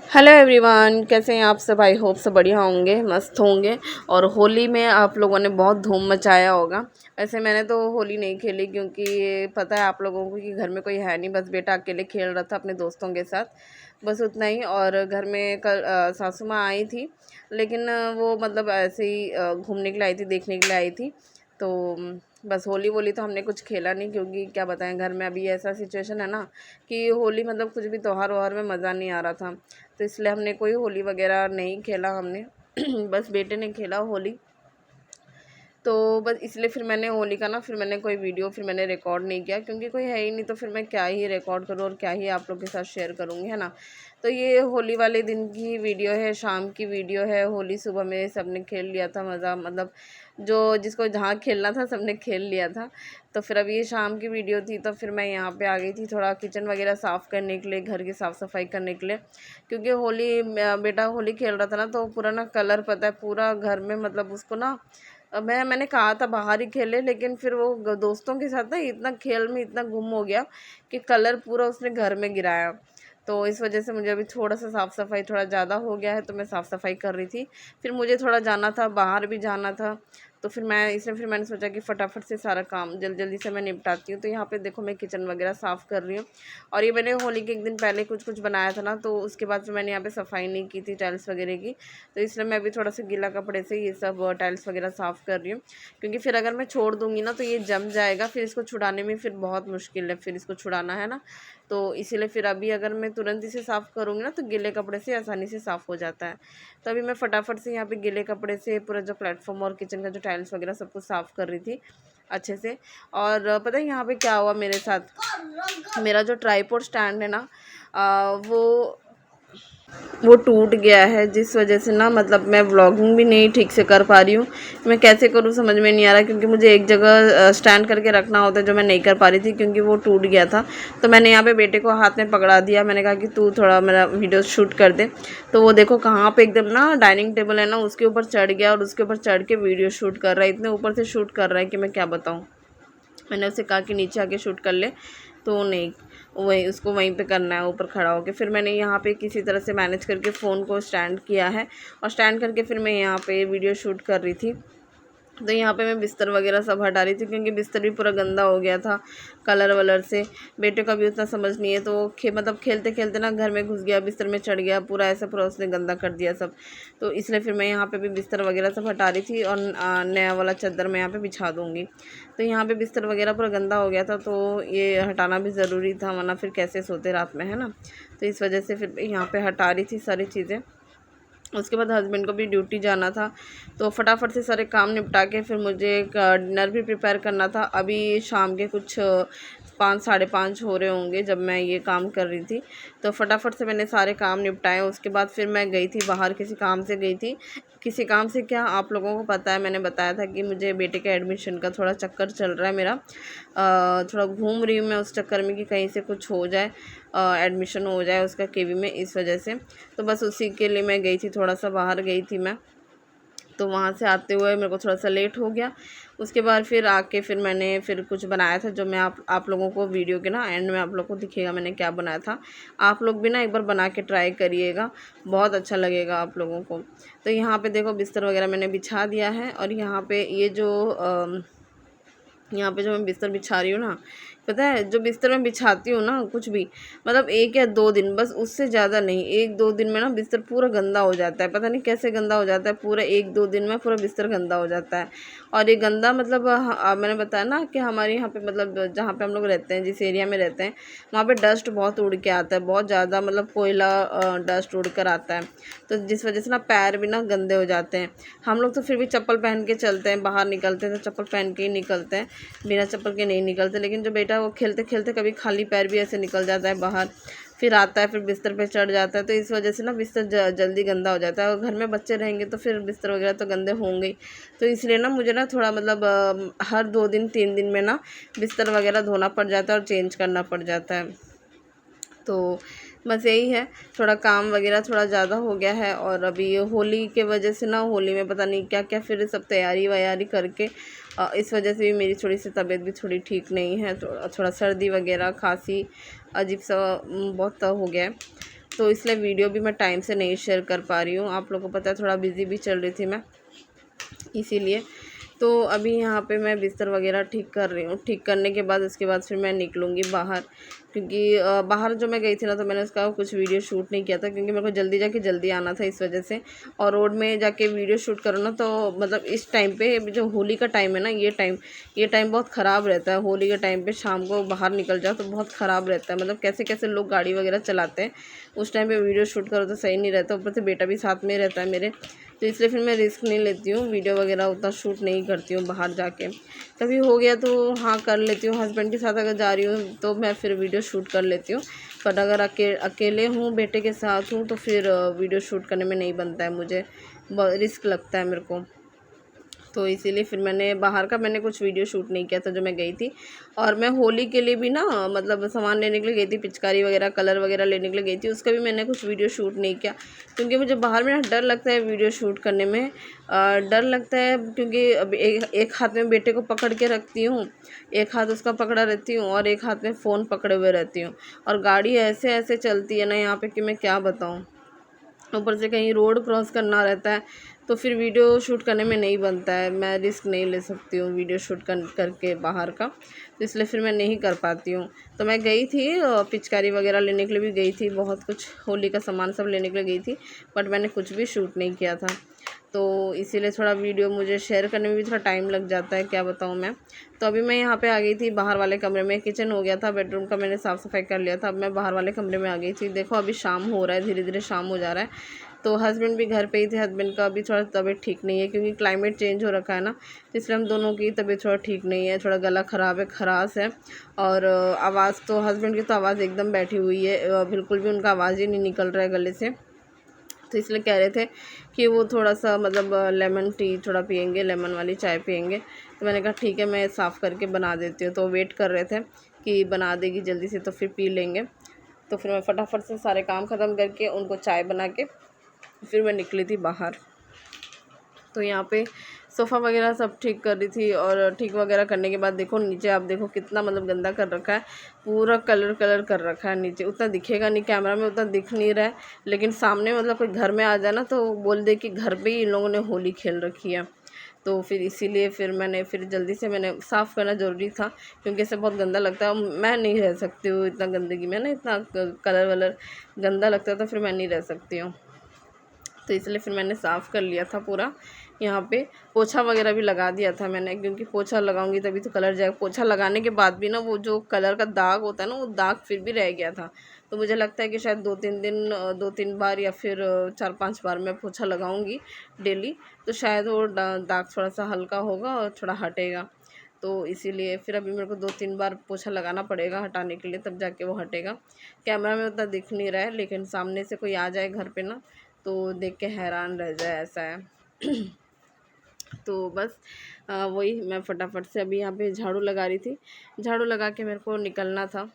Hello everyone, कैसे हैं आप सब। आई होप सब बढ़िया होंगे, मस्त होंगे। और होली में आप लोगों ने बहुत धूम मचाया होगा। वैसे मैंने तो होली नहीं खेली क्योंकि पता है आप लोगों को कि घर में कोई है नहीं, बस बेटा अकेले खेल रहा था अपने दोस्तों के साथ, बस उतना ही। और घर में कल सासू माँ आई थी, लेकिन वो मतलब ऐसे ही घूमने के लिए आई थी, देखने के लिए आई थी। तो बस होली वोली तो हमने कुछ खेला नहीं, क्योंकि क्या बताएं घर में अभी ऐसा सिचुएशन है ना कि होली मतलब कुछ भी त्योहार वहार में मज़ा नहीं आ रहा था। तो इसलिए हमने कोई होली वगैरह नहीं खेला हमने बस बेटे ने खेला होली। तो बस इसलिए फिर मैंने होली का ना, फिर मैंने कोई वीडियो फिर मैंने रिकॉर्ड नहीं किया, क्योंकि कोई है ही नहीं, तो फिर मैं क्या ही रिकॉर्ड करूँ और क्या ही आप लोग के साथ शेयर करूँगी, है ना। तो ये होली वाले दिन की वीडियो है, शाम की वीडियो है। होली सुबह में सबने खेल लिया था, मज़ा मतलब जो जिसको जहाँ खेलना था सबने खेल लिया था। तो फिर अब ये शाम की वीडियो थी, तो फिर मैं यहाँ पे आ गई थी थोड़ा किचन वगैरह साफ़ करने के लिए, घर की साफ़ सफाई करने के लिए। क्योंकि होली बेटा होली खेल रहा था ना, तो पूरा ना कलर पता है पूरा घर में, मतलब उसको ना मैंने कहा था बाहर ही खेले, लेकिन फिर वो दोस्तों के साथ ना इतना खेल में इतना गुम हो गया कि कलर पूरा उसने घर में गिराया। तो इस वजह से मुझे अभी थोड़ा सा साफ़ सफाई थोड़ा ज़्यादा हो गया है, तो मैं साफ़ सफाई कर रही थी। फिर मुझे थोड़ा जाना था, बाहर भी जाना था। तो फिर मैंने सोचा कि फटाफट से सारा काम जल्दी जल्दी से मैं निपटाती हूँ। तो यहाँ पे देखो मैं किचन वगैरह साफ़ कर रही हूँ। और ये मैंने होली के एक दिन पहले कुछ कुछ बनाया था ना, तो उसके बाद फिर मैंने यहाँ पे सफाई नहीं की थी टाइल्स वगैरह की। तो इसलिए मैं अभी थोड़ा सा गीला कपड़े से ये सब टाइल्स वगैरह साफ़ कर रही हूँ। क्योंकि फिर अगर मैं छोड़ दूँगी ना तो ये जम जाएगा, फिर इसको छुड़ाने में फिर बहुत मुश्किल है, फिर इसको छुड़ाना है ना। तो इसीलिए फिर अभी अगर मैं तुरंत इसे साफ़ करूँगी ना तो गीले कपड़े से आसानी से साफ़ हो जाता है। तो अभी मैं फटाफट से यहाँ पे गीले कपड़े से पूरा जो प्लेटफॉर्म और किचन का जो टाइल्स वगैरह सब कुछ साफ़ कर रही थी अच्छे से। और पता है यहाँ पे क्या हुआ मेरे साथ, मेरा जो ट्राईपोड स्टैंड है ना वो टूट गया है, जिस वजह से ना मतलब मैं व्लॉगिंग भी नहीं ठीक से कर पा रही हूँ। मैं कैसे करूँ समझ में नहीं आ रहा, क्योंकि मुझे एक जगह स्टैंड करके रखना होता है, जो मैं नहीं कर पा रही थी क्योंकि वो टूट गया था। तो मैंने यहाँ पे बेटे को हाथ में पकड़ा दिया, मैंने कहा कि तू थोड़ा मेरा वीडियो शूट कर दे। तो वो देखो कहाँ पर एकदम ना डाइनिंग टेबल है ना उसके ऊपर चढ़ गया, और उसके ऊपर चढ़ के वीडियो शूट कर रहा है, इतने ऊपर से शूट कर रहा है कि मैं क्या बताऊँ। मैंने उसे कहा कि नीचे आके शूट कर ले, तो नहीं, वहीं उसको वहीं पे करना है ऊपर खड़ा होकर। फिर मैंने यहाँ पे किसी तरह से मैनेज करके फ़ोन को स्टैंड किया है, और स्टैंड करके फिर मैं यहाँ पे वीडियो शूट कर रही थी। तो यहाँ पे मैं बिस्तर वगैरह सब हटा रही थी, क्योंकि बिस्तर भी पूरा गंदा हो गया था कलर वलर से। बेटे का भी उतना समझ नहीं है, तो वो मतलब खेलते खेलते ना घर में घुस गया, बिस्तर में चढ़ गया, पूरा ऐसा पूरा उसने गंदा कर दिया सब। तो इसलिए फिर मैं यहाँ पे भी बिस्तर वगैरह सब हटा रही थी, और नया वाला चादर मैं यहाँ पे बिछा दूँगी। तो यहाँ पे बिस्तर वगैरह पूरा गंदा हो गया था, तो ये हटाना भी ज़रूरी था, वरना फिर कैसे सोते रात में, है ना। तो इस वजह से फिर यहाँ पे हटा रही थी सारी चीज़ें। उसके बाद हस्बैंड को भी ड्यूटी जाना था, तो फटाफट से सारे काम निपटा के फिर मुझे एक डिनर भी प्रिपेयर करना था। अभी शाम के कुछ 5 साढ़े 5 हो रहे होंगे जब मैं ये काम कर रही थी। तो फटाफट से मैंने सारे काम निपटाए। उसके बाद फिर मैं गई थी बाहर, किसी काम से गई थी। किसी काम से क्या, आप लोगों को पता है मैंने बताया था कि मुझे बेटे के एडमिशन का थोड़ा चक्कर चल रहा है मेरा। थोड़ा घूम रही हूँ मैं उस चक्कर में कि कहीं से कुछ हो जाए, एडमिशन हो जाए उसका केवी में, इस वजह से। तो बस उसी के लिए मैं गई थी, थोड़ा सा बाहर गई थी मैं। तो वहाँ से आते हुए मेरे को थोड़ा सा लेट हो गया। उसके बाद फिर आके फिर मैंने फिर कुछ बनाया था, जो मैं आप लोगों को वीडियो के ना एंड में आप लोगों को दिखेगा मैंने क्या बनाया था। आप लोग भी ना एक बार बना के ट्राई करिएगा, बहुत अच्छा लगेगा आप लोगों को। तो यहाँ पे देखो बिस्तर वगैरह मैंने बिछा दिया है, और यहाँ पे यहाँ पे जो मैं बिस्तर बिछा रही हूँ ना, पता है जो बिस्तर मैं बिछाती हूँ ना कुछ भी, मतलब 1 या 2 दिन बस, उससे ज़्यादा नहीं, 1-2 दिन में ना बिस्तर पूरा गंदा हो जाता है। पता नहीं कैसे गंदा हो जाता है, पूरा 1-2 दिन में पूरा बिस्तर गंदा हो जाता है। और ये गंदा मतलब मैंने बताया ना कि हमारे यहाँ पे मतलब जहाँ पे हम लोग रहते हैं, जिस एरिया में रहते हैं, वहाँ पे डस्ट बहुत उड़ के आता है, बहुत ज़्यादा मतलब कोयला डस्ट उड़ कर आता है। तो जिस वजह से ना पैर भी ना गंदे हो जाते हैं। हम लोग तो फिर भी चप्पल पहन के चलते हैं, बाहर निकलते हैं तो चप्पल पहन के ही निकलते हैं, बिना चप्पल के नहीं निकलते। लेकिन जो बेटा वो खेलते खेलते कभी खाली पैर भी ऐसे निकल जाता है बाहर, फिर आता है, फिर बिस्तर पे चढ़ जाता है। तो इस वजह से ना बिस्तर जल्दी गंदा हो जाता है, और घर में बच्चे रहेंगे तो फिर बिस्तर वगैरह तो गंदे होंगे ही। तो इसलिए ना मुझे ना थोड़ा मतलब हर 2 दिन 3 दिन में ना बिस्तर वगैरह धोना पड़ जाता है और चेंज करना पड़ जाता है। तो बस यही है, थोड़ा काम वगैरह थोड़ा ज़्यादा हो गया है। और अभी होली के वजह से ना, होली में पता नहीं क्या क्या फिर सब तैयारी वैयारी करके इस वजह से भी मेरी थोड़ी सी तबीयत भी थोड़ी ठीक नहीं है, थोड़ा थोड़ा सर्दी वगैरह खांसी अजीब सा बहुत हो गया है। तो इसलिए वीडियो भी मैं टाइम से नहीं शेयर कर पा रही हूँ। आप लोगों को पता है थोड़ा बिज़ी भी चल रही थी मैं, इसीलिए। तो अभी यहाँ पे मैं बिस्तर वगैरह ठीक कर रही हूँ। ठीक करने के बाद उसके बाद फिर मैं निकलूँगी बाहर, क्योंकि बाहर जो मैं गई थी ना तो मैंने उसका कुछ वीडियो शूट नहीं किया था, क्योंकि मेरे को जल्दी जाके जल्दी आना था इस वजह से। और रोड में जाके वीडियो शूट करो ना तो मतलब इस टाइम पे जो होली का टाइम है ना, ये टाइम बहुत ख़राब रहता है। होली के टाइम पे शाम को बाहर निकल जाओ तो बहुत ख़राब रहता है, मतलब कैसे कैसे लोग गाड़ी वगैरह चलाते हैं, उस टाइम पे वीडियो शूट करो तो सही नहीं रहता। ऊपर से बेटा भी साथ में रहता है मेरे, तो इसलिए फिर मैं रिस्क नहीं लेती हूँ, वीडियो वगैरह उतना शूट नहीं करती हूँ बाहर जाके। कभी हो गया तो हाँ कर लेती हूँ, हस्बैंड के साथ अगर जा रही हूँ तो मैं फिर वीडियो शूट कर लेती हूँ। पर अगर अकेले हूँ, बेटे के साथ हूँ, तो फिर वीडियो शूट करने में नहीं बनता है मुझे, बहुत रिस्क लगता है मेरे को। तो इसीलिए फिर मैंने कुछ वीडियो शूट नहीं किया था जो मैं गई थी। और मैं होली के लिए भी ना मतलब सामान लेने के लिए गई थी, पिचकारी वगैरह कलर वगैरह लेने के लिए गई थी, उसका भी मैंने कुछ वीडियो शूट नहीं किया, क्योंकि मुझे बाहर में ना डर लगता है वीडियो शूट करने में। डर लगता है क्योंकि अब एक हाथ में बेटे को पकड़ के रखती हूँ, एक हाथ उसका पकड़ा रहती हूँ और एक हाथ में फ़ोन पकड़े हुए रहती हूँ। और गाड़ी ऐसे ऐसे चलती है ना यहाँ पे कि मैं क्या बताऊँ, ऊपर से कहीं रोड क्रॉस करना रहता है, तो फिर वीडियो शूट करने में नहीं बनता है। मैं रिस्क नहीं ले सकती हूँ वीडियो शूट करके बाहर का, तो इसलिए फिर मैं नहीं कर पाती हूँ। तो मैं गई थी पिचकारी वगैरह लेने के लिए भी गई थी, बहुत कुछ होली का सामान सब लेने के लिए गई थी, बट मैंने कुछ भी शूट नहीं किया था। तो इसीलिए थोड़ा वीडियो मुझे शेयर करने में भी थोड़ा टाइम लग जाता है, क्या बताऊँ मैं। तो अभी मैं यहाँ पे आ गई थी बाहर वाले कमरे में, किचन हो गया था, बेडरूम का मैंने साफ़ सफाई कर लिया था, अब मैं बाहर वाले कमरे में आ गई थी। देखो अभी शाम हो रहा है, धीरे धीरे शाम हो जा रहा है। तो हस्बैंड भी घर पे ही थे, हस्बैंड का अभी थोड़ा तबीयत ठीक नहीं है, क्योंकि क्लाइमेट चेंज हो रखा है ना, तो इसलिए हम दोनों की तबीयत थोड़ा ठीक नहीं है, थोड़ा गला ख़राब है, खराश है। और आवाज़ तो हस्बैंड की तो आवाज़ एकदम बैठी हुई है, बिल्कुल भी उनका आवाज़ ही नहीं निकल रहा है गले से। तो इसलिए कह रहे थे कि वो थोड़ा सा मतलब लेमन टी थोड़ा पियेंगे, लेमन वाली चाय पियेंगे। तो मैंने कहा ठीक है, मैं साफ़ करके बना देती हूँ। तो वेट कर रहे थे कि बना देगी जल्दी से तो फिर पी लेंगे। तो फिर मैं फटाफट से सारे काम ख़त्म करके उनको चाय बना के फिर मैं निकली थी बाहर। तो यहाँ पे सोफ़ा वगैरह सब ठीक कर रही थी, और ठीक वगैरह करने के बाद देखो नीचे, आप देखो कितना मतलब गंदा कर रखा है, पूरा कलर कलर कर रखा है नीचे। उतना दिखेगा नहीं कैमरा में, उतना दिख नहीं रहा है, लेकिन सामने मतलब कोई घर में आ जाए ना तो बोल दे कि घर पे ही इन लोगों ने होली खेल रखी है। तो फिर इसीलिए फिर जल्दी से मैंने साफ़ करना ज़रूरी था, क्योंकि इससे बहुत गंदा लगता है, मैं नहीं रह सकती हूँ इतना गंदगी में ना, इतना कलर वलर गंदा लगता है तो फिर मैं नहीं रह सकती हूँ। तो इसलिए फिर मैंने साफ़ कर लिया था पूरा। यहाँ पे पोछा वगैरह भी लगा दिया था मैंने, क्योंकि पोछा लगाऊंगी तभी तो कलर जाएगा। पोछा लगाने के बाद भी ना वो जो कलर का दाग होता है ना, वो दाग फिर भी रह गया था। तो मुझे लगता है कि शायद 2-3 बार या फिर 4-5 बार मैं पोछा लगाऊंगी डेली, तो शायद वो दाग थोड़ा सा हल्का होगा और थोड़ा हटेगा। तो इसीलिए फिर अभी मेरे को 2-3 बार पोछा लगाना पड़ेगा हटाने के लिए, तब जाके वो हटेगा। कैमरा में उतना दिख नहीं रहा है, लेकिन सामने से कोई आ जाए घर पे ना तो देख के हैरान रह जाए, ऐसा है। तो बस वही मैं फटाफट से अभी यहाँ पे झाड़ू लगा रही थी, झाड़ू लगा के मेरे को निकलना था,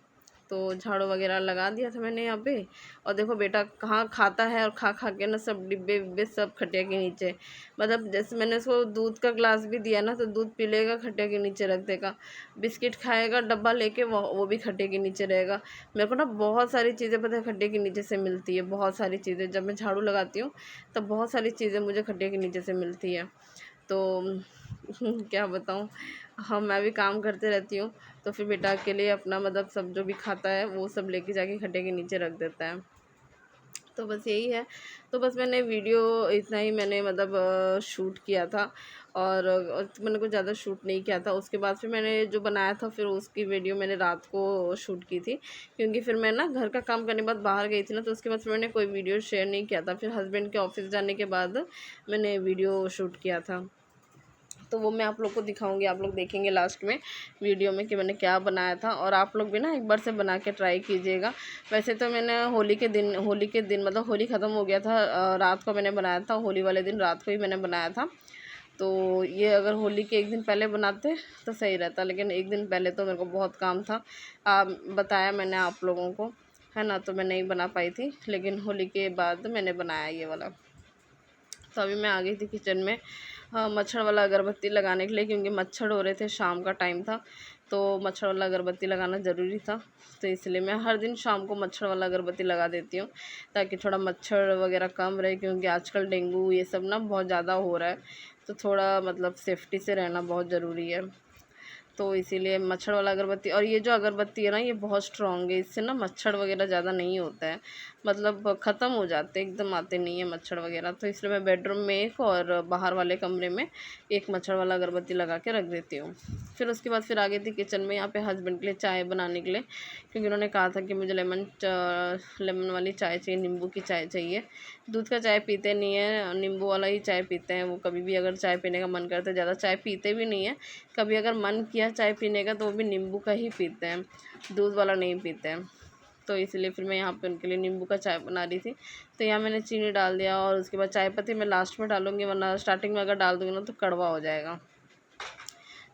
तो झाड़ू वगैरह लगा दिया था मैंने यहाँ पे। और देखो बेटा कहाँ खाता है, और खा खा के ना सब डिब्बे विब्बे सब खटिया के नीचे, मतलब जैसे मैंने उसको दूध का ग्लास भी दिया ना तो दूध पी लेगा, खटिया के नीचे रख देगा। बिस्किट खाएगा डब्बा लेके, वो भी खटिया के नीचे रहेगा। मेरे को ना बहुत सारी चीज़ें पता है खटिया के नीचे से मिलती है, बहुत सारी चीज़ें जब मैं झाड़ू लगाती हूँ तब बहुत सारी चीज़ें मुझे खटिया के नीचे से मिलती है। तो क्या बताऊँ, हाँ मैं भी काम करते रहती हूँ, तो फिर बेटा के लिए अपना मतलब सब जो भी खाता है वो सब लेके जाके खड्डे के नीचे रख देता है। तो बस यही है। तो बस मैंने वीडियो इतना ही मैंने मतलब शूट किया था, और मैंने कुछ ज़्यादा शूट नहीं किया था। उसके बाद फिर मैंने जो बनाया था फिर उसकी वीडियो मैंने रात को शूट की थी, क्योंकि फिर मैं ना घर का काम करने के बाद बाहर गई थी ना, तो उसके बाद फिर मैंने कोई वीडियो शेयर नहीं किया था। फिर हस्बैंड के ऑफिस जाने के बाद मैंने वीडियो शूट किया था, तो वो मैं आप लोग को दिखाऊंगी, आप लोग देखेंगे लास्ट में वीडियो में कि मैंने क्या बनाया था। और आप लोग भी ना एक बार से बना के ट्राई कीजिएगा। वैसे तो मैंने होली के दिन मतलब होली ख़त्म हो गया था, रात को मैंने बनाया था, होली वाले दिन रात को ही मैंने बनाया था। तो ये अगर होली के एक दिन पहले बनाते तो सही रहता, लेकिन एक दिन पहले तो मेरे को बहुत काम था, बताया मैंने आप लोगों को, है ना, तो मैं नहीं बना पाई थी। लेकिन होली के बाद मैंने बनाया ये वाला। तो अभी मैं आ गई थी किचन में, हाँ, मच्छर वाला अगरबत्ती लगाने के लिए, क्योंकि मच्छर हो रहे थे, शाम का टाइम था तो मच्छर वाला अगरबत्ती लगाना ज़रूरी था। तो इसलिए मैं हर दिन शाम को मच्छर वाला अगरबत्ती लगा देती हूँ, ताकि थोड़ा मच्छर वगैरह कम रहे, क्योंकि आजकल डेंगू ये सब ना बहुत ज़्यादा हो रहा है। तो थोड़ा मतलब सेफ्टी से रहना बहुत ज़रूरी है। तो इसीलिए मच्छर वाला अगरबत्ती, और ये जो अगरबत्ती है ना ये बहुत स्ट्रॉन्ग है, इससे ना मच्छर वगैरह ज़्यादा नहीं होता है, मतलब ख़त्म हो जाते हैं, एकदम आते नहीं है मच्छर वगैरह। तो इसलिए मैं बेडरूम में एक और बाहर वाले कमरे में एक मच्छर वाला अगरबत्ती लगा के रख देती हूँ। फिर उसके बाद फिर आ गई थी किचन में, यहाँ पे हस्बैंड के लिए चाय बनाने के लिए, क्योंकि उन्होंने कहा था कि मुझे लेमन वाली चाय चाहिए, नींबू की चाय चाहिए। दूध का चाय पीते नहीं है, नींबू वाला ही चाय पीते हैं वो। कभी भी अगर चाय पीने का मन करता है, ज़्यादा चाय पीते भी नहीं है, कभी अगर मन किया चाय पीने का तो वो भी नींबू का ही पीते हैं, दूध वाला नहीं पीते हैं। तो इसलिए फिर मैं यहाँ पे उनके लिए नींबू का चाय बना रही थी। तो यहाँ मैंने चीनी डाल दिया, और उसके बाद चाय पत्ती मैं लास्ट में डालूँगी, वरना स्टार्टिंग में अगर डाल दूँगी ना तो कड़वा हो जाएगा।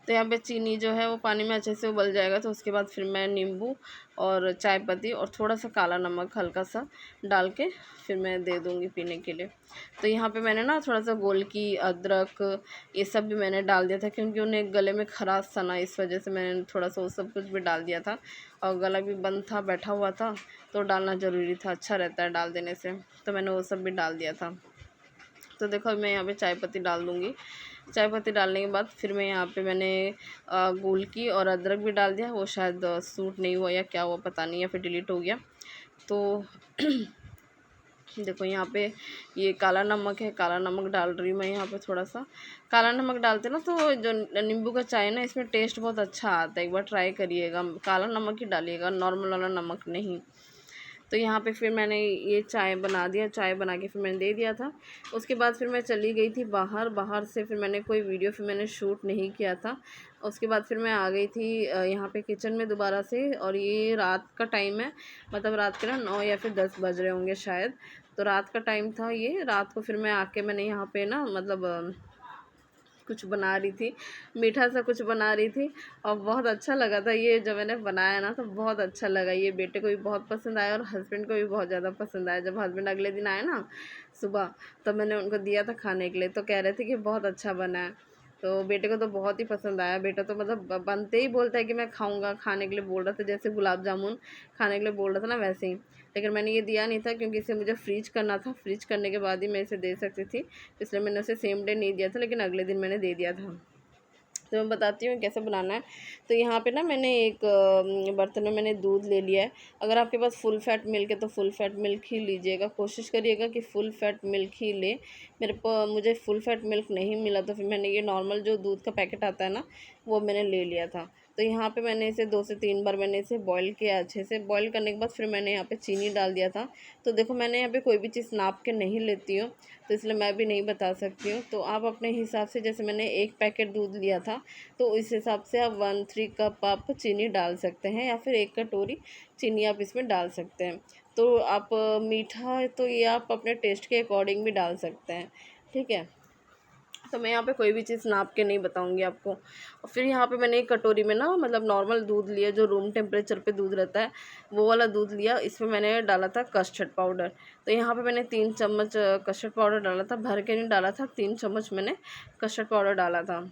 तो यहाँ पे चीनी जो है वो पानी में अच्छे से उबल जाएगा, तो उसके बाद फिर मैं नींबू और चाय पत्ती और थोड़ा सा काला नमक हल्का सा डाल के फिर मैं दे दूँगी पीने के लिए। तो यहाँ पे मैंने ना थोड़ा सा गोलकी, अदरक ये सब भी मैंने डाल दिया था, क्योंकि उन्हें गले में खराश था ना, इस वजह से मैंने थोड़ा सा वो सब कुछ भी डाल दिया था। और गला भी बंद था, बैठा हुआ था, तो डालना ज़रूरी था, अच्छा रहता है डाल देने से। तो मैंने वो सब भी डाल दिया था। तो देखो मैं यहाँ पे चाय पत्ती डाल दूँगी। चाय पत्ती डालने के बाद फिर मैं यहाँ पे मैंने गोलकी और अदरक भी डाल दिया। वो शायद सूट नहीं हुआ या क्या हुआ पता नहीं, या फिर डिलीट हो गया। तो देखो यहाँ पे ये काला नमक है, काला नमक डाल रही हूँ मैं यहाँ पे थोड़ा सा। काला नमक डालते ना तो जो नींबू का चाय है ना, इसमें टेस्ट बहुत अच्छा आता है, एक बार ट्राई करिएगा। काला नमक ही डालिएगा, नॉर्मल वाला नमक नहीं। तो यहाँ पे फिर मैंने ये चाय बना दिया, चाय बना के फिर मैंने दे दिया था। उसके बाद फिर मैं चली गई थी बाहर, बाहर से फिर मैंने कोई वीडियो फिर मैंने शूट नहीं किया था। उसके बाद फिर मैं आ गई थी यहाँ पे किचन में दोबारा से, और ये रात का टाइम है, मतलब रात के ना 9 या फिर 10 बज रहे होंगे शायद। तो रात का टाइम था ये, रात को फिर मैं आके मैंने यहाँ पे ना मतलब कुछ बना रही थी, मीठा सा कुछ बना रही थी, और बहुत अच्छा लगा था ये जो मैंने बनाया ना, तो बहुत अच्छा लगा। ये बेटे को भी बहुत पसंद आया और हस्बैंड को भी बहुत ज़्यादा पसंद आया। जब हस्बैंड अगले दिन आए ना सुबह, तब मैंने उनको दिया था खाने के लिए, तो कह रहे थे कि बहुत अच्छा बना है। तो बेटे को तो बहुत ही पसंद आया। बेटा तो मतलब बनते ही बोलता है कि मैं खाऊंगा, खाने के लिए बोल रहा था, जैसे गुलाब जामुन खाने के लिए बोल रहा था ना वैसे ही। लेकिन मैंने ये दिया नहीं था, क्योंकि इसे मुझे फ्रीज करना था, फ्रीज करने के बाद ही मैं इसे दे सकती थी, इसलिए मैंने उसे सेम डे नहीं दिया था, लेकिन अगले दिन मैंने दे दिया था। तो मैं बताती हूँ कैसे बनाना है। तो यहाँ पे ना मैंने एक बर्तन में मैंने दूध ले लिया है। अगर आपके पास फुल फैट मिल्क है तो फुल फैट मिल्क ही लीजिएगा, कोशिश करिएगा कि फुल फैट मिल्क ही ले। मुझे फुल फैट मिल्क नहीं मिला, तो फिर मैंने ये नॉर्मल जो दूध का पैकेट आता है ना, वो मैंने ले लिया था। तो यहाँ पे मैंने इसे 2 से 3 बार मैंने इसे बॉईल किया अच्छे से। बॉईल करने के बाद फिर मैंने यहाँ पे चीनी डाल दिया था। तो देखो मैंने यहाँ पे कोई भी चीज़ नाप के नहीं लेती हूँ, तो इसलिए मैं भी नहीं बता सकती हूँ। तो आप अपने हिसाब से, जैसे मैंने 1 पैकेट दूध लिया था, तो इस हिसाब से आप 1/3 कप आप चीनी डाल सकते हैं, या फिर 1 कटोरी चीनी आप इसमें डाल सकते हैं। तो आप मीठा है तो ये आप अपने टेस्ट के अकॉर्डिंग भी डाल सकते हैं, ठीक है। तो मैं यहाँ पे कोई भी चीज़ नाप के नहीं बताऊँगी आपको। और फिर यहाँ पे मैंने एक कटोरी में ना मतलब नॉर्मल दूध लिया, जो रूम टेम्परेचर पे दूध रहता है, वो वाला दूध लिया। इसमें मैंने डाला था कस्टर्ड पाउडर। तो यहाँ पे मैंने 3 चम्मच कस्टर्ड पाउडर डाला था, भर के नहीं डाला था, 3 चम्मच मैंने कस्टर्ड पाउडर डाला था।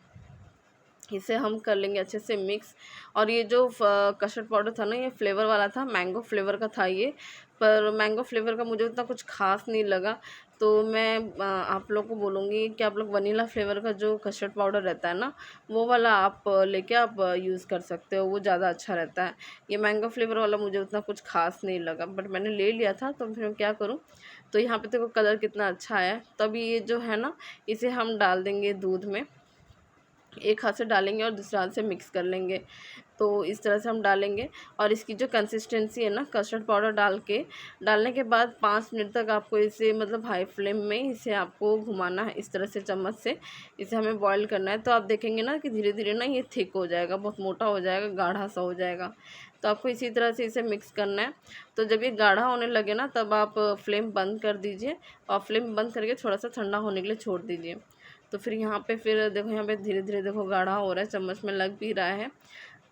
इसे हम कर लेंगे अच्छे से मिक्स। और ये जो कस्टर्ड पाउडर था ना, ये फ्लेवर वाला था, मैंगो फ्लेवर का था ये। पर मैंगो फ्लेवर का मुझे उतना कुछ ख़ास नहीं लगा। तो मैं आप लोग को बोलूँगी कि आप लोग वनीला फ्लेवर का जो कस्टर्ड पाउडर रहता है ना, वो वाला आप लेके आप यूज़ कर सकते हो, वो ज़्यादा अच्छा रहता है। ये मैंगो फ्लेवर वाला मुझे उतना कुछ ख़ास नहीं लगा, बट मैंने ले लिया था, तो फिर मैं क्या करूँ। तो यहाँ पे देखो कलर कितना अच्छा आया है। तब ये जो है ना, इसे हम डाल देंगे दूध में, एक हाथ से डालेंगे और दूसरे हाथ से मिक्स कर लेंगे। तो इस तरह से हम डालेंगे। और इसकी जो कंसिस्टेंसी है ना, कस्टर्ड पाउडर डालने के बाद 5 मिनट तक आपको इसे मतलब हाई फ्लेम में इसे आपको घुमाना है, इस तरह से चम्मच से इसे हमें बॉईल करना है। तो आप देखेंगे ना कि धीरे धीरे ना ये थिक हो जाएगा, बहुत मोटा हो जाएगा, गाढ़ा सा हो जाएगा। तो आपको इसी तरह से इसे मिक्स करना है। तो जब ये गाढ़ा होने लगे ना, तब आप फ्लेम बंद कर दीजिए, और फ्लेम बंद करके थोड़ा सा ठंडा होने के लिए छोड़ दीजिए। तो फिर यहाँ पे फिर देखो, यहाँ पे धीरे धीरे देखो गाढ़ा हो रहा है, चम्मच में लग भी रहा है।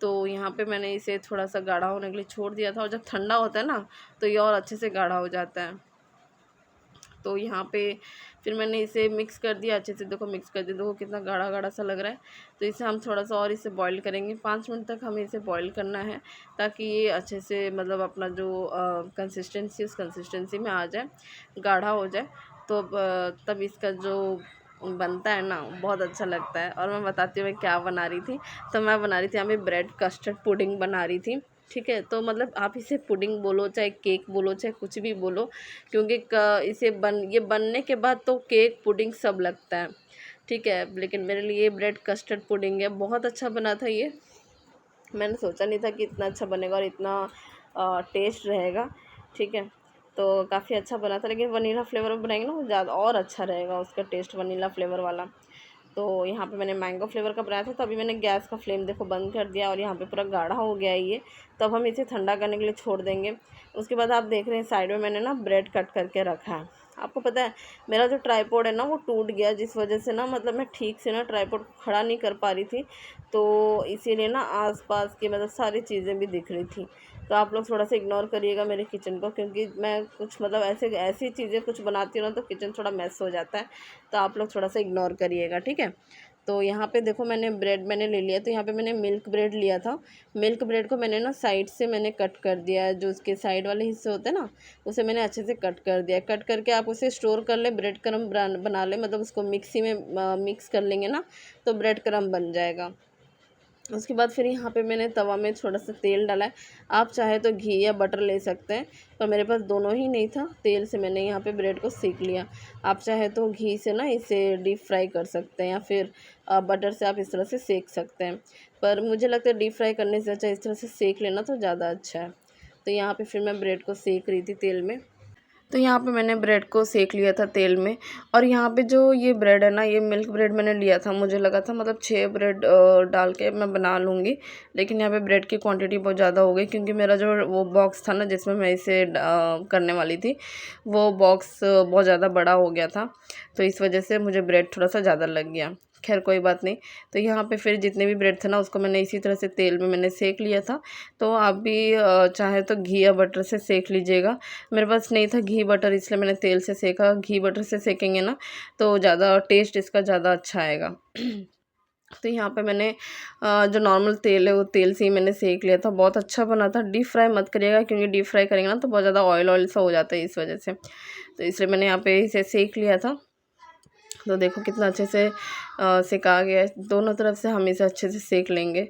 तो यहाँ पे मैंने इसे थोड़ा सा गाढ़ा होने के लिए छोड़ दिया था, और जब ठंडा होता है ना, तो ये और अच्छे से गाढ़ा हो जाता है। तो यहाँ पे फिर मैंने इसे मिक्स कर दिया अच्छे से। देखो मिक्स कर दिया, देखो कितना गाढ़ा गाढ़ा सा लग रहा है। तो इसे हम थोड़ा सा और इसे बॉईल करेंगे, 5 मिनट तक हमें इसे बॉईल करना है, ताकि ये अच्छे से मतलब अपना जो कंसिस्टेंसी उस कंसिस्टेंसी में आ जाए, गाढ़ा हो जाए। तो तब इसका जो बनता है ना बहुत अच्छा लगता है। और मैं बताती हूँ मैं क्या बना रही थी। तो मैं बना रही थी यहाँ पे ब्रेड कस्टर्ड पुडिंग बना रही थी, ठीक है। तो मतलब आप इसे पुडिंग बोलो, चाहे केक बोलो, चाहे कुछ भी बोलो, क्योंकि ये बनने के बाद तो केक पुडिंग सब लगता है, ठीक है। लेकिन मेरे लिए ब्रेड कस्टर्ड पुडिंग है, बहुत अच्छा बना था ये। मैंने सोचा नहीं था कि इतना अच्छा बनेगा और इतना टेस्ट रहेगा, ठीक है। तो काफ़ी अच्छा बना था, लेकिन वनीला फ्लेवर में बनाएंगे ना वो ज़्यादा और अच्छा रहेगा उसका टेस्ट, वनीला फ्लेवर वाला। तो यहाँ पे मैंने मैंगो फ्लेवर का बनाया था। तो अभी मैंने गैस का फ्लेम देखो बंद कर दिया और यहाँ पे पूरा गाढ़ा हो गया है ये। तो अब हम इसे ठंडा करने के लिए छोड़ देंगे। उसके बाद आप देख रहे हैं साइड में मैंने ना ब्रेड कट करके रखा है। आपको पता है मेरा जो ट्राइपॉड है ना वो टूट गया, जिस वजह से ना मतलब मैं ठीक से ना ट्राइपॉड खड़ा नहीं कर पा रही थी। तो इसीलिए ना आसपास की मतलब सारी चीज़ें भी दिख रही थी। तो आप लोग थोड़ा सा इग्नोर करिएगा मेरे किचन को, क्योंकि मैं कुछ मतलब ऐसी चीज़ें कुछ बनाती हूँ ना तो किचन थोड़ा मैस हो जाता है। तो आप लोग थोड़ा सा इग्नोर करिएगा, ठीक है। तो यहाँ पे देखो मैंने ब्रेड मैंने ले लिया। तो यहाँ पे मैंने मिल्क ब्रेड लिया था। मिल्क ब्रेड को मैंने ना साइड से मैंने कट कर दिया है, जो उसके साइड वाले हिस्से होते हैं ना उसे मैंने अच्छे से कट कर दिया। कट करके आप उसे स्टोर कर ले, ब्रेड क्रम्ब बना ले, मतलब उसको मिक्सी में मिक्स कर लेंगे ना तो ब्रेड क्रम्ब बन जाएगा। उसके बाद फिर यहाँ पे मैंने तवा में थोड़ा सा तेल डाला है। आप चाहे तो घी या बटर ले सकते हैं, पर मेरे पास दोनों ही नहीं था। तेल से मैंने यहाँ पे ब्रेड को सेक लिया। आप चाहे तो घी से ना इसे डीप फ्राई कर सकते हैं, या फिर बटर से आप इस तरह से सेक सकते हैं। पर मुझे लगता है डीप फ्राई करने से अच्छा इस तरह से सेक लेना तो ज़्यादा अच्छा है। तो यहाँ पे फिर मैं ब्रेड को सेक रही थी तेल में। तो यहाँ पे मैंने ब्रेड को सेक लिया था तेल में। और यहाँ पे जो ये ब्रेड है ना, ये मिल्क ब्रेड मैंने लिया था। मुझे लगा था मतलब 6 ब्रेड डाल के मैं बना लूँगी, लेकिन यहाँ पे ब्रेड की क्वांटिटी बहुत ज़्यादा हो गई, क्योंकि मेरा जो वो बॉक्स था ना जिसमें मैं इसे करने वाली थी, वो बॉक्स बहुत ज़्यादा बड़ा हो गया था। तो इस वजह से मुझे ब्रेड थोड़ा सा ज़्यादा लग गया। खैर कोई बात नहीं। तो यहाँ पे फिर जितने भी ब्रेड थे ना उसको मैंने इसी तरह से तेल में मैंने सेक लिया था। तो आप भी चाहे तो घी या बटर से सेक लीजिएगा। मेरे पास नहीं था घी बटर, इसलिए मैंने तेल से सेका। घी बटर से सेकेंगे ना तो ज़्यादा टेस्ट इसका ज़्यादा अच्छा आएगा। तो यहाँ पे मैंने जो नॉर्मल तेल है वो तेल से ही मैंने सेक लिया था। बहुत अच्छा बना था। डीप फ्राई मत करिएगा, क्योंकि डीप फ्राई करेंगे ना तो बहुत ज़्यादा ऑयल ऑयल सा हो जाता है इस वजह से। तो इसलिए मैंने यहाँ पे इसे सेक लिया था। तो देखो कितना अच्छे से सिका गया है। दोनों तरफ से हम इसे अच्छे से सेक लेंगे,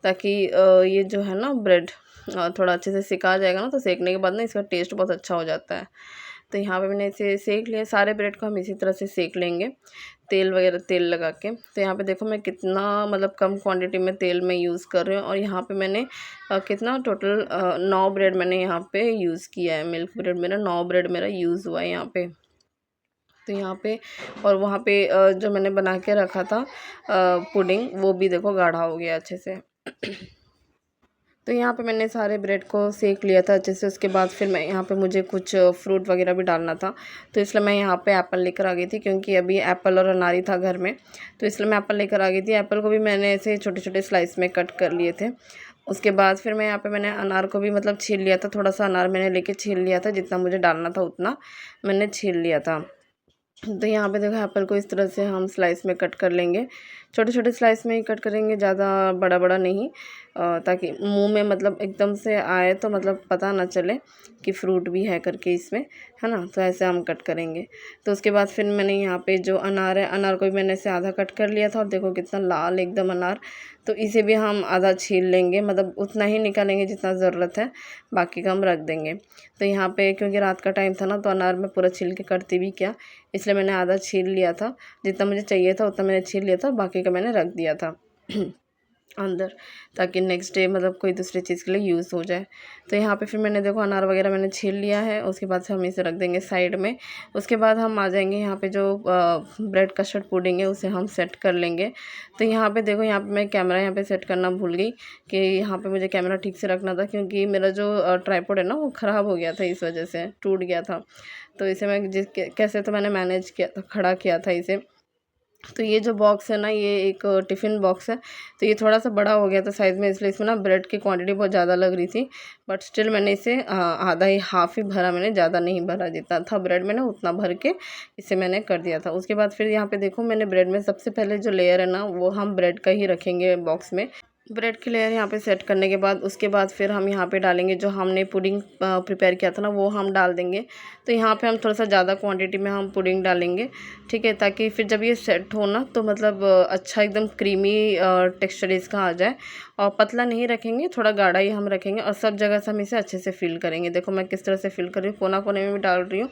ताकि ये जो है ना ब्रेड थोड़ा अच्छे से सिका जाएगा ना, तो सेकने के बाद ना इसका टेस्ट बहुत अच्छा हो जाता है। तो यहाँ पे मैंने इसे सेक लिया। सारे ब्रेड को हम इसी तरह से सेक लेंगे, तेल वगैरह तेल लगा के। तो यहाँ पे देखो मैं कितना मतलब कम क्वांटिटी में तेल में यूज़ कर रही हूँ। और यहाँ पे मैंने कितना टोटल 9 ब्रेड मैंने यहाँ पे यूज़ किया है। मिल्क ब्रेड मेरा 9 ब्रेड मेरा यूज़ हुआ है यहाँ पे। तो यहाँ पे और वहाँ पे जो मैंने बना के रखा था पुडिंग, वो भी देखो गाढ़ा हो गया अच्छे से। तो यहाँ पे मैंने सारे ब्रेड को सेक लिया था अच्छे से। उसके बाद फिर मैं यहाँ पे मुझे कुछ फ्रूट वगैरह भी डालना था, तो इसलिए मैं यहाँ पे एप्पल लेकर आ गई थी, क्योंकि अभी एप्पल और अनार ही था घर में। तो इसलिए मैं एप्पल लेकर आ गई थी। एप्पल को भी मैंने ऐसे छोटे छोटे स्लाइस में कट कर लिए थे। उसके बाद फिर मैं यहाँ पे मैंने अनार को भी मतलब छील लिया था। थोड़ा सा अनार मैंने लेके छील लिया था, जितना मुझे डालना था उतना मैंने छील लिया था। तो यहाँ पे देखो एप्पल को इस तरह से हम स्लाइस में कट कर लेंगे। छोटे छोटे स्लाइस में ही कट करेंगे, ज़्यादा बड़ा बड़ा नहीं, ताकि मुंह में मतलब एकदम से आए तो मतलब पता ना चले कि फ्रूट भी है करके इसमें, है ना। तो ऐसे हम कट करेंगे। तो उसके बाद फिर मैंने यहाँ पे जो अनार है, अनार को भी मैंने ऐसे आधा कट कर लिया था। और देखो कितना लाल एकदम अनार। तो इसे भी हम आधा छील लेंगे, मतलब उतना ही निकालेंगे जितना ज़रूरत है, बाकी का हम रख देंगे। तो यहाँ पे क्योंकि रात का टाइम था ना, तो अनार में पूरा छील के करती भी क्या, इसलिए मैंने आधा छील लिया था। जितना मुझे चाहिए था उतना मैंने छील लिया था, बाकी का मैंने रख दिया था अंदर, ताकि नेक्स्ट डे मतलब कोई दूसरी चीज़ के लिए यूज़ हो जाए। तो यहाँ पे फिर मैंने देखो अनार वगैरह मैंने छील लिया है। उसके बाद से हम इसे रख देंगे साइड में। उसके बाद हम आ जाएंगे यहाँ पे जो ब्रेड कस्टर्ड पुडिंग है उसे हम सेट कर लेंगे। तो यहाँ पे देखो, यहाँ पे मैं कैमरा यहाँ पे सेट करना भूल गई कि यहाँ पे मुझे कैमरा ठीक से रखना था, क्योंकि मेरा जो ट्राइपॉड है ना वो ख़राब हो गया था, इस वजह से टूट गया था। तो इसे मैं कैसे तो मैंने मैनेज किया था, खड़ा किया था इसे। तो ये जो बॉक्स है ना, ये एक टिफ़िन बॉक्स है। तो ये थोड़ा सा बड़ा हो गया था साइज़ में, इसलिए इसमें ना ब्रेड की क्वांटिटी बहुत ज़्यादा लग रही थी। बट स्टिल मैंने इसे आधा ही, हाफ़ ही भरा मैंने, ज़्यादा नहीं भरा। जितना था ब्रेड मैंने उतना भर के इसे मैंने कर दिया था। उसके बाद फिर यहाँ पे देखो, मैंने ब्रेड में सबसे पहले जो लेयर है ना, वो हम ब्रेड का ही रखेंगे बॉक्स में। ब्रेड की लेयर यहाँ पे सेट करने के बाद, उसके बाद फिर हम यहाँ पे डालेंगे जो हमने पुडिंग प्रिपेयर किया था ना, वो हम डाल देंगे। तो यहाँ पे हम थोड़ा सा ज़्यादा क्वांटिटी में हम पुडिंग डालेंगे, ठीक है, ताकि फिर जब ये सेट हो ना, तो मतलब अच्छा एकदम क्रीमी टेक्सचर इसका आ जाए। और पतला नहीं रखेंगे, थोड़ा गाढ़ा ही हम रखेंगे, और सब जगह से हम इसे अच्छे से फिल करेंगे। देखो मैं किस तरह से फिल कर रही हूँ, कोना कोने में भी डाल रही हूँ,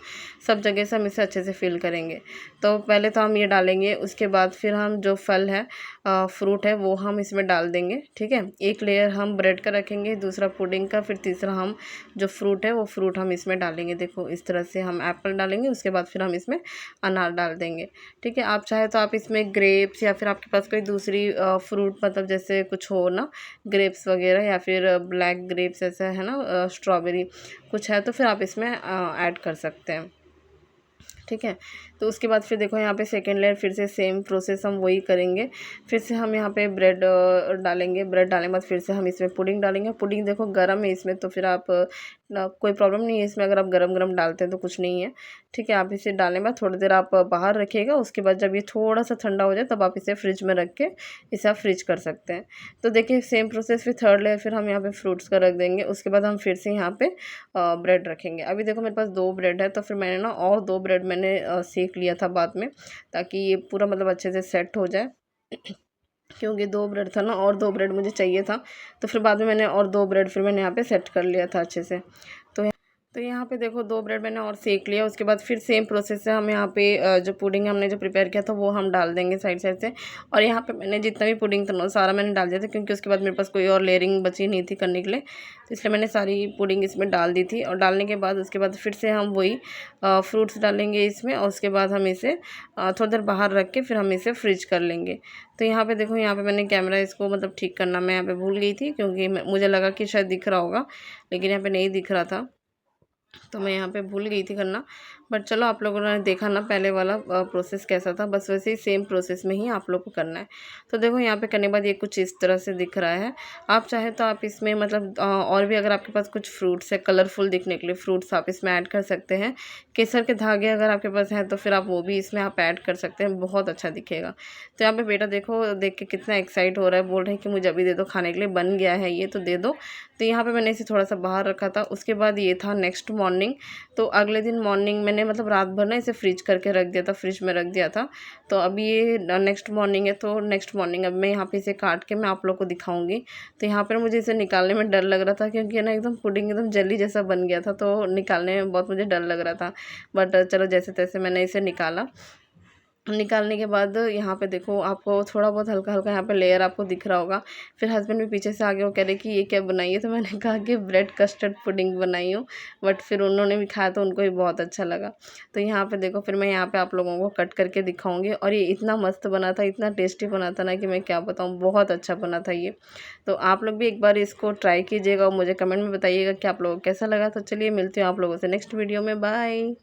सब जगह से हम इसे अच्छे से फिल करेंगे। तो पहले तो हम ये डालेंगे, उसके बाद फिर हम जो फल है, फ्रूट है, वो हम इसमें डाल देंगे, ठीक है। एक लेयर हम ब्रेड का रखेंगे, दूसरा पुडिंग का, फिर तीसरा हम जो फ्रूट है वो फ्रूट हम इसमें डालेंगे। देखो इस तरह से हम एप्पल डालेंगे, उसके बाद फिर हम इसमें अनार डाल देंगे, ठीक है। आप चाहे तो आप इसमें ग्रेप्स, या फिर आपके पास कोई दूसरी फ्रूट, मतलब जैसे कुछ हो ना, ग्रेप्स वगैरह, या फिर ब्लैक ग्रेप्स ऐसा है ना, स्ट्रॉबेरी कुछ है, तो फिर आप इसमें ऐड कर सकते हैं, ठीक है। तो उसके बाद फिर देखो यहाँ पे सेकेंड लेयर, फिर से सेम प्रोसेस हम वही करेंगे। फिर से हम यहाँ पे ब्रेड डालेंगे, ब्रेड डालने के बाद फिर से हम इसमें पुडिंग डालेंगे। पुडिंग देखो गर्म है इसमें, तो फिर आप ना, कोई प्रॉब्लम नहीं है इसमें, अगर आप गरम गरम डालते हैं तो कुछ नहीं है, ठीक है। आप इसे डालने के बाद थोड़ी देर आप बाहर रखिएगा, उसके बाद जब ये थोड़ा सा ठंडा हो जाए, तब आप इसे फ्रिज में रख के इसे आप फ्रिज कर सकते हैं। तो देखिए सेम प्रोसेस, फिर थर्ड लेयर फिर हम यहाँ पे फ्रूट्स का रख देंगे, उसके बाद हम फिर से यहाँ पे ब्रेड रखेंगे। अभी देखो मेरे पास 2 ब्रेड है, तो फिर मैंने ना और 2 ब्रेड मैंने सेक लिया था बाद में, ताकि ये पूरा मतलब अच्छे से सेट हो जाए। क्योंकि 2 ब्रेड था ना, और 2 ब्रेड मुझे चाहिए था, तो फिर बाद में मैंने और 2 ब्रेड फिर मैंने यहाँ पे सेट कर लिया था अच्छे से। तो यहाँ पे देखो 2 ब्रेड मैंने और सेक लिया। उसके बाद फिर सेम प्रोसेस से हम यहाँ पे जो पुडिंग हमने जो प्रिपेयर किया था, वो हम डाल देंगे साइड साइड से। और यहाँ पे मैंने जितना भी पुडिंग था ना, सारा मैंने डाल दिया था, क्योंकि उसके बाद मेरे पास कोई और लेयरिंग बची नहीं थी करने के लिए, तो इसलिए मैंने सारी पुडिंग इसमें डाल दी थी। और डालने के बाद उसके बाद फिर से हम वही फ्रूट्स डालेंगे इसमें, और उसके बाद हम इसे थोड़ी देर बाहर रख के फिर हम इसे फ्रिज कर लेंगे। तो यहाँ पे देखो, यहाँ पे मैंने कैमरा इसको मतलब ठीक करना मैं यहाँ पे भूल गई थी, क्योंकि मुझे लगा कि शायद दिख रहा होगा, लेकिन यहाँ पे नहीं दिख रहा था, तो मैं यहाँ पे भूल गई थी करना। बट चलो, आप लोगों ने देखा ना पहले वाला प्रोसेस कैसा था, बस वैसे ही सेम प्रोसेस में ही आप लोग को करना है। तो देखो यहाँ पे करने के बाद ये कुछ इस तरह से दिख रहा है। आप चाहे तो आप इसमें मतलब और भी, अगर आपके पास कुछ फ्रूट्स है कलरफुल दिखने के लिए, फ्रूट्स आप इसमें ऐड कर सकते हैं। केसर के धागे अगर आपके पास हैं, तो फिर आप वो भी इसमें आप ऐड कर सकते हैं, बहुत अच्छा दिखेगा। तो यहाँ पे बेटा देखो, देख के कितना एक्साइट हो रहा है, बोल रहे हैं कि मुझे अभी दे दो खाने के लिए, बन गया है ये, तो दे दो। तो यहाँ पे मैंने इसे थोड़ा सा बाहर रखा था। उसके बाद ये था नेक्स्ट मॉर्निंग। तो अगले दिन मॉर्निंग मैंने मतलब रात भर ना इसे फ्रिज करके रख दिया था, फ्रिज में रख दिया था। तो अभी ये नेक्स्ट मॉर्निंग है, तो नेक्स्ट मॉर्निंग अब मैं यहाँ पे इसे काट के मैं आप लोग को दिखाऊंगी। तो यहाँ पर मुझे इसे निकालने में डर लग रहा था, क्योंकि ना एकदम पुडिंग एकदम जेली जैसा बन गया था, तो निकालने में बहुत मुझे डर लग रहा था। बट चलो, जैसे तैसे मैंने इसे निकाला। निकालने के बाद यहाँ पे देखो, आपको थोड़ा बहुत हल्का हल्का यहाँ पे लेयर आपको दिख रहा होगा। फिर हस्बैंड भी पीछे से आगे वो कह रहे कि ये क्या बनाई है, तो मैंने कहा कि ब्रेड कस्टर्ड पुडिंग बनाई हूँ। बट फिर उन्होंने भी खाया तो उनको भी बहुत अच्छा लगा। तो यहाँ पे देखो, फिर मैं यहाँ पे आप लोगों को कट करके दिखाऊंगी। और ये इतना मस्त बना था, इतना टेस्टी बना था ना, कि मैं क्या बताऊँ, बहुत अच्छा बना था ये। तो आप लोग भी एक बार इसको ट्राई कीजिएगा, और मुझे कमेंट में बताइएगा कि आप लोगों को कैसा लगा। तो चलिए, मिलती हूँ आप लोगों से नेक्स्ट वीडियो में। बाय।